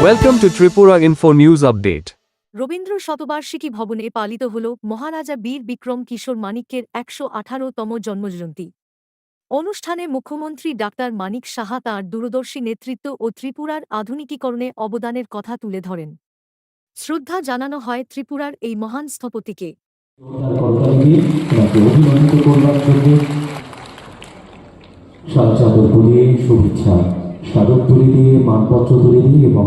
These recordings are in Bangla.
Welcome to Tripura Info News Update. Rabindra শতবার্ষিকী ভবনে পালিত হল মহারাজা বীর বিক্রম কিশোর মানিক্যের ১১৮তম জন্মজয়ন্তী। অনুষ্ঠানে মুখ্যমন্ত্রী ডাক্তার মানিক সাহা তাঁর দূরদর্শী নেতৃত্ব ও ত্রিপুরার আধুনিকীকরণে অবদানের কথা তুলে ধরেন। শ্রদ্ধা জানানো হয় ত্রিপুরার এই মহান স্থপতিকে। চাদর পরিয়ে শুভেচ্ছা স্মারক তুলে দিয়ে মানপত্র তুলে দিয়ে এবং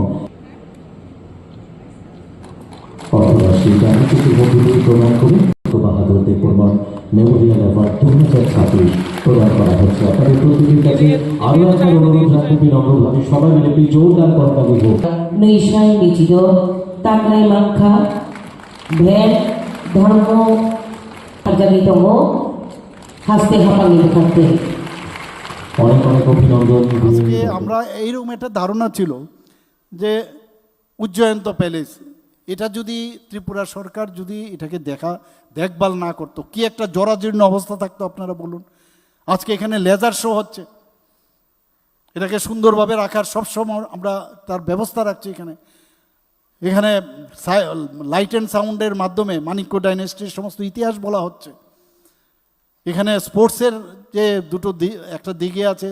প্রদান করে বাহাদুরদের প্রমাণ মেমোরিয়াল অ্যাওয়ার্ড 2026 প্রদান করা হচ্ছে। আপনাদের প্রত্যেকের কাছে আরো একটা অনুরোধ রাখতে বিনম্রভাবে সবাই মিলে একটি জোরদার করতালি হোক। নৈশায় নিচিত তাকাই মাখা ভেন ধর্ম আজাদিতম হাসতে হাঁপানি থাকতে অনেক অনেক অভিনন্দন। আজকে আমরা এইরকম একটা ধারণা ছিল যে উজ্জয়ন্ত প্যালেস, এটা যদি ত্রিপুরা সরকার যদি এটাকে দেখভাল না করতো, কি একটা জরাজীর্ণ অবস্থা থাকতো আপনারা বলুন। আজকে এখানে লেজার শো হচ্ছে, এটাকে সুন্দরভাবে রাখার সবসময় আমরা তার ব্যবস্থা রাখছি। এখানে লাইট অ্যান্ড সাউন্ডের মাধ্যমে মানিক্য ডাইনেস্টির সমস্ত ইতিহাস বলা হচ্ছে। এখানে স্পোর্টসের যে একটা দিকে আছে,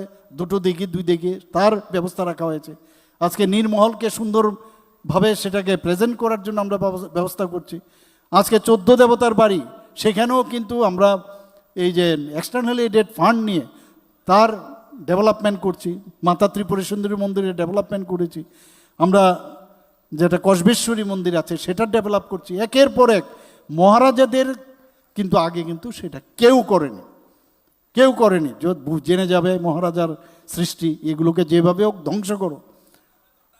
দুই দিকে তার ব্যবস্থা রাখা হয়েছে। আজকে নীরমহলকে সুন্দরভাবে সেটাকে প্রেজেন্ট করার জন্য আমরা ব্যবস্থা করছি। আজকে 14 দেবতার বাড়ি, সেখানেও কিন্তু আমরা এই যে এক্সটার্নাল এডেড ফান্ড নিয়ে তার ডেভেলপমেন্ট করছি। মাতা ত্রিপুরা সুন্দরী মন্দিরের ডেভেলপমেন্ট করেছি আমরা। যেটা কসবেশ্বরী মন্দির আছে সেটা ডেভেলপ করছি। একের পর এক মহারাজাদের কিন্তু আগে কিন্তু সেটা কেউ করেনি। জেনে যাবে মহারাজার সৃষ্টি, এগুলোকে যেভাবে হোক ধ্বংস করো,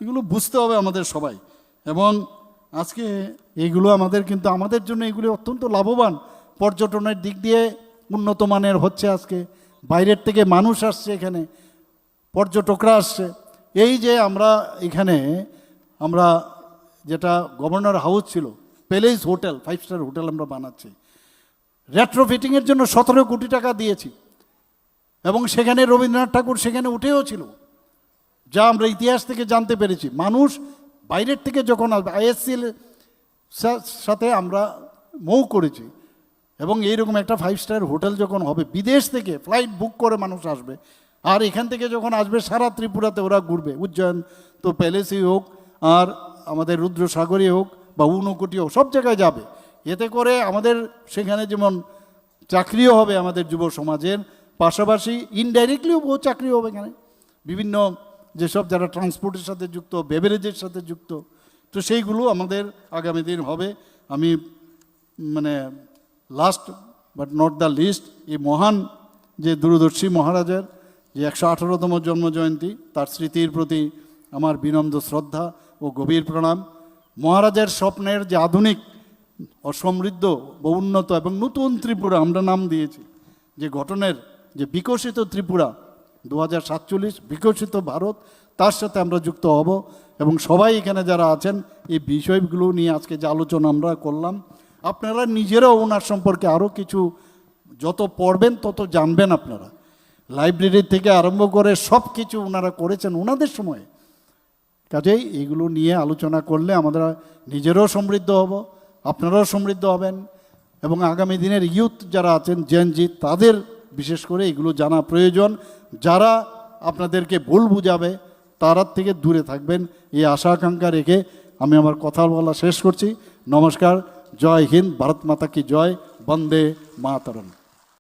এগুলো বুঝতে হবে আমাদের সবাই। এবং আজকে এইগুলো আমাদের জন্য এগুলো অত্যন্ত লাভবান। পর্যটনের দিক দিয়ে উন্নত মানের হচ্ছে। আজকে বাইরের থেকে মানুষ আসছে, এখানে পর্যটকরা আসছে। এই যে আমরা যেটা গভর্নর হাউস ছিল, প্যালেস হোটেল, 5 স্টার হোটেল আমরা বানাচ্ছি। রেট্রোফিটিংয়ের জন্য 17 কোটি টাকা দিয়েছি এবং সেখানে রবীন্দ্রনাথ ঠাকুর সেখানে উঠেও ছিল, যা আমরা ইতিহাস থেকে জানতে পেরেছি। মানুষ বাইরের থেকে যখন আসবে, আইএসসির সাথে আমরা মৌ করেছি এবং এইরকম একটা 5 স্টার হোটেল যখন হবে, বিদেশ থেকে ফ্লাইট বুক করে মানুষ আসবে। আর এখান থেকে যখন আসবে সারা ত্রিপুরাতে ওরা ঘুরবে। উজ্জয়ন তো প্যালেসই হোক, আর আমাদের রুদ্রসাগরই হোক বা ঊনকোটি হোক, সব জায়গায় যাবে। এতে করে আমাদের সেখানে যেমন চাকরিও হবে আমাদের যুব সমাজের, পাশাপাশি ইনডাইরেক্টলিও বহু চাকরি হবে। এখানে বিভিন্ন যেসব যারা ট্রান্সপোর্টের সাথে যুক্ত, বেভারেজের সাথে যুক্ত, তো সেইগুলো আমাদের আগামী দিন হবে। আমি last but not the least, এই মহান যে দূরদর্শী মহারাজার যে 118তম জন্মজয়ন্তী, তার স্মৃতির প্রতি আমার বিনম্র শ্রদ্ধা ও গভীর প্রণাম। মহারাজার স্বপ্নের যে আধুনিক ও সমৃদ্ধ ও উন্নত এবং নতুন ত্রিপুরা আমরা নাম দিয়েছি, যে গঠনের যে বিকশিত ত্রিপুরা 2047 বিকশিত ভারত, তার সাথে আমরা যুক্ত হব। এবং সবাই এখানে যারা আছেন এই বিষয়গুলো নিয়ে আজকে যে আলোচনা আমরা করলাম, আপনারা নিজেরাও ওনার সম্পর্কে আরও কিছু যত পড়বেন তত জানবেন। আপনারা লাইব্রেরি থেকে আরম্ভ করে সব কিছু ওনারা করেছেন ওনাদের সময়ে। কাজেই এগুলো নিয়ে আলোচনা করলে আমরা নিজেরাও সমৃদ্ধ হব, আপনারাও সমৃদ্ধ হবেন। এবং আগামী দিনের ইউথ যারা আছেন, জেনজি, তাদের বিশেষ করে এগুলো জানা প্রয়োজন। যারা আপনাদেরকে ভুল বুঝাবে তার থেকে দূরে থাকবেন, এই আশা আকাঙ্ক্ষা রেখে আমি আমার কথা বলা শেষ করছি। নমস্কার, জয় হিন্দ, ভারত মাতা কি জয়, বন্দে মাতরম।